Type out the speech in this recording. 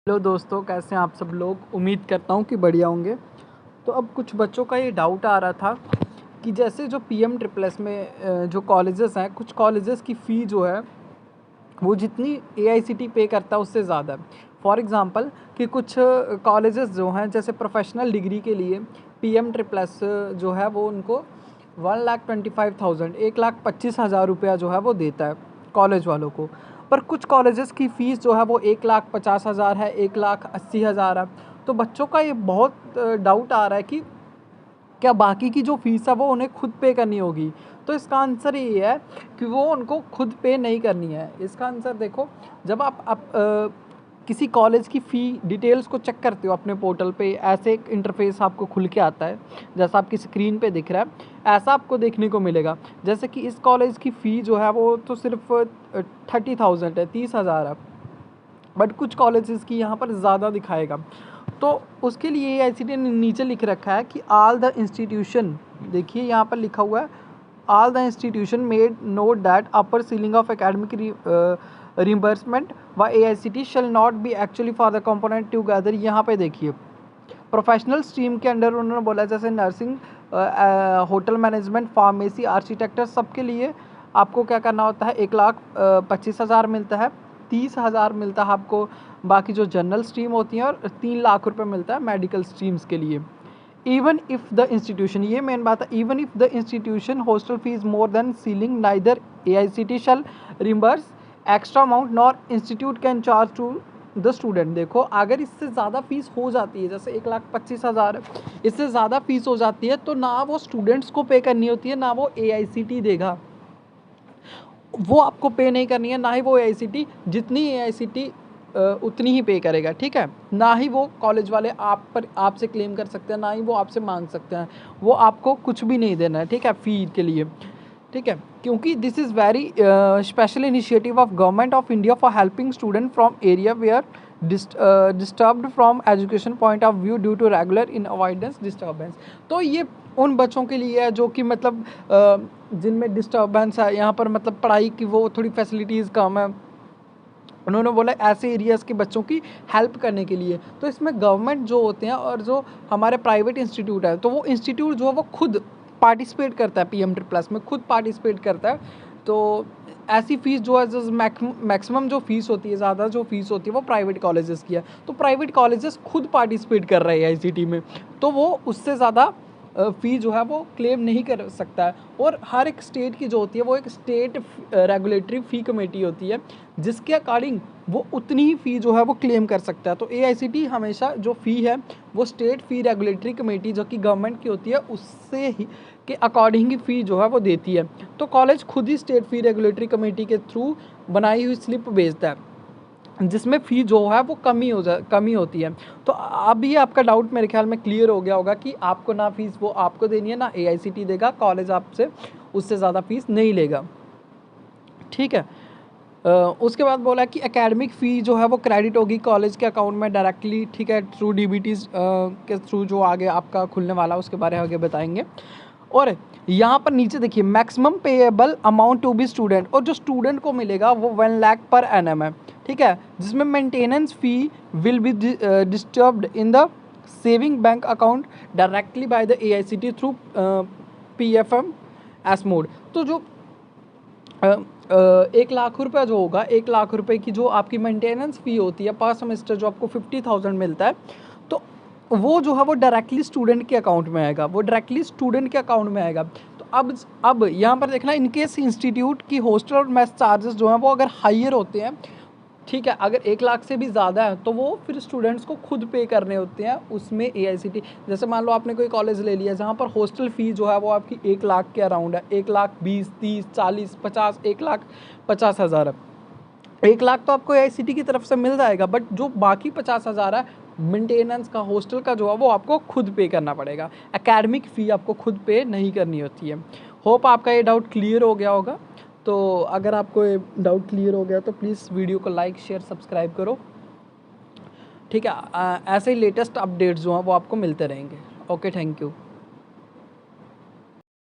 Hello दोस्तों, कैसे हैं आप सब लोग। उम्मीद करता हूँ कि बढ़िया होंगे। तो अब कुछ बच्चों का ये डाउट आ रहा था कि जैसे जो पीएम ट्रिपल एस में जो कॉलेजेस हैं, कुछ कॉलेजेस की फ़ी जो है वो जितनी एआईसीटी पे करता है उससे ज़्यादा है। फॉर एग्ज़ाम्पल कि कुछ कॉलेजेस जो हैं जैसे प्रोफेशनल डिग्री के लिए पीएम ट्रिपल एस जो है वो उनको 1,25,000 1,25,000 रुपया जो है वो देता है कॉलेज वालों को। पर कुछ कॉलेजेस की फ़ीस जो है वो 1,50,000 है, 1,80,000 है। तो बच्चों का ये बहुत डाउट आ रहा है कि क्या बाकी की जो फ़ीस है वो उन्हें खुद पे करनी होगी। तो इसका आंसर ये है कि वो उनको खुद पे नहीं करनी है। इसका आंसर देखो, जब आप किसी कॉलेज की फ़ी डिटेल्स को चेक करते हो अपने पोर्टल पे, ऐसे एक इंटरफेस आपको खुल के आता है जैसा आपकी स्क्रीन पे दिख रहा है, ऐसा आपको देखने को मिलेगा। जैसे कि इस कॉलेज की फ़ी जो है वो तो सिर्फ 30,000 है, 30,000 है। बट कुछ कॉलेजेस की यहाँ पर ज़्यादा दिखाएगा। तो उसके लिए एआईसीटी ने नीचे लिख रखा है कि ऑल द इंस्टीट्यूशन, देखिए यहाँ पर लिखा हुआ है all the institution made note that upper ceiling of academic reimbursement व AICTE shall not be actually for the component together. यहाँ पे देखिए प्रोफेशनल स्ट्रीम के अंडर उन्होंने बोला जैसे nursing, hotel management, pharmacy, architecture, सबके लिए आपको क्या करना होता है, 1,25,000 मिलता है, 30,000 मिलता है आपको बाकी जो जनरल स्ट्रीम होती हैं, और 3 लाख रुपए मिलता है मेडिकल स्ट्रीम्स के लिए। इवन इफ़ द इंस्टीट्यूशन, ये मेन बात है, even if the institution hostel fees more than ceiling neither AICTE shall reimburse extra amount nor institute can charge to the student. देखो, अगर इससे ज़्यादा फीस हो जाती है, जैसे 1,25,000 इससे ज़्यादा फीस हो जाती है, तो ना वो स्टूडेंट्स को पे करनी होती है, ना वो एआईसीटी देगा, वो आपको पे नहीं करनी है, ना ही वो एआईसीटी, जितनी एआईसीटी उतनी ही पे करेगा। ठीक है, ना ही वो कॉलेज वाले आपसे क्लेम कर सकते हैं, ना ही वो आपसे मांग सकते हैं। वो आपको कुछ भी नहीं देना है, ठीक है, फ़ी के लिए। ठीक है, क्योंकि this is very special initiative of government of India for helping student from area where disturbed from education point of view due to regular in avoidance disturbance. तो ये उन बच्चों के लिए है जो कि मतलब जिनमें डिस्टर्बेंस है, यहाँ पर मतलब पढ़ाई की वो थोड़ी फैसिलिटीज़ कम है। उन्होंने बोला ऐसे एरियाज़ के बच्चों की हेल्प करने के लिए। तो इसमें गवर्नमेंट जो होते हैं और जो हमारे प्राइवेट इंस्टीट्यूट है, तो वो इंस्टीट्यूट जो है वो खुद पार्टिसिपेट करता है पीएम ट्रिपल एस में, खुद पार्टिसिपेट करता है। तो ऐसी फ़ीस जो है, जो मैक्सिमम जो फ़ीस होती है, ज़्यादा जो फ़ीस होती है वो प्राइवेट कॉलेजेस की है। तो प्राइवेट कॉलेजेस खुद पार्टिसिपेट कर रहे हैं आईसीटी में, तो वो उससे ज़्यादा फ़ी जो है वो क्लेम नहीं कर सकता है। और हर एक स्टेट की जो होती है वो एक स्टेट रेगुलेटरी फ़ी कमेटी होती है, जिसके अकॉर्डिंग वो उतनी ही फ़ी जो है वो क्लेम कर सकता है। तो एआईसीटी हमेशा जो फ़ी है वो स्टेट फ़ी रेगुलेटरी कमेटी जो कि गवर्नमेंट की होती है उससे ही के अकॉर्डिंग ही फ़ी जो है वो देती है। तो कॉलेज खुद ही स्टेट फ़ी रेगुलेटरी कमेटी के थ्रू बनाई हुई स्लिप भेजता है, जिसमें फ़ी जो है वो कमी होती है। तो अब ये आपका डाउट मेरे ख्याल में क्लियर हो गया होगा कि आपको ना फ़ीस वो आपको देनी है, ना एआईसीटी देगा, कॉलेज आपसे उससे ज़्यादा फ़ीस नहीं लेगा। ठीक है, उसके बाद बोला कि एकेडमिक फ़ी जो है वो क्रेडिट होगी कॉलेज के अकाउंट में डायरेक्टली। ठीक है, थ्रू डीबीटीज़ के थ्रू जो आगे आपका खुलने वाला है उसके बारे में आगे बताएंगे। और यहाँ पर नीचे देखिए maximum payable amount to be student, और जो स्टूडेंट को मिलेगा वो 1 लाख पर एनम है। ठीक है, जिसमें maintenance fee will be disturbed in the saving bank account directly by the AICTE through PFM S mode. तो जो 1 लाख रुपया जो होगा, 1 लाख रुपए की जो आपकी मेंटेनेंस फ़ी होती है पर सेमेस्टर, जो आपको 50,000 मिलता है, तो वो जो है वो डायरेक्टली स्टूडेंट के अकाउंट में आएगा, वो डायरेक्टली स्टूडेंट के अकाउंट में आएगा। तो अब यहाँ पर देखना, इनकेस इंस्टीट्यूट की हॉस्टल और मेस चार्जेस जो हैं वो अगर हाइयर होते हैं, ठीक है, अगर 1 लाख से भी ज़्यादा है, तो वो फिर स्टूडेंट्स को खुद पे करने होते हैं उसमें एआईसीटी। जैसे मान लो आपने कोई कॉलेज ले लिया जहाँ पर हॉस्टल फ़ी जो है वो आपकी 1 लाख के अराउंड है, 1,20,000, 30,000, 40,000, 50,000, 1,50,000 है। 1 लाख तो आपको एआईसीटी की तरफ से मिल जाएगा, बट जो बाकी 50,000 है मेंटेनेंस का, हॉस्टल का जो है वो आपको खुद पे करना पड़ेगा। एकेडमिक फ़ी आपको खुद पे नहीं करनी होती है। होप आपका ये डाउट क्लियर हो गया होगा। तो अगर आपको ये डाउट क्लियर हो गया तो प्लीज़ वीडियो को लाइक, शेयर, सब्सक्राइब करो। ठीक है, ऐसे ही लेटेस्ट अपडेट्स जो हैं वो आपको मिलते रहेंगे। Okay, thank you.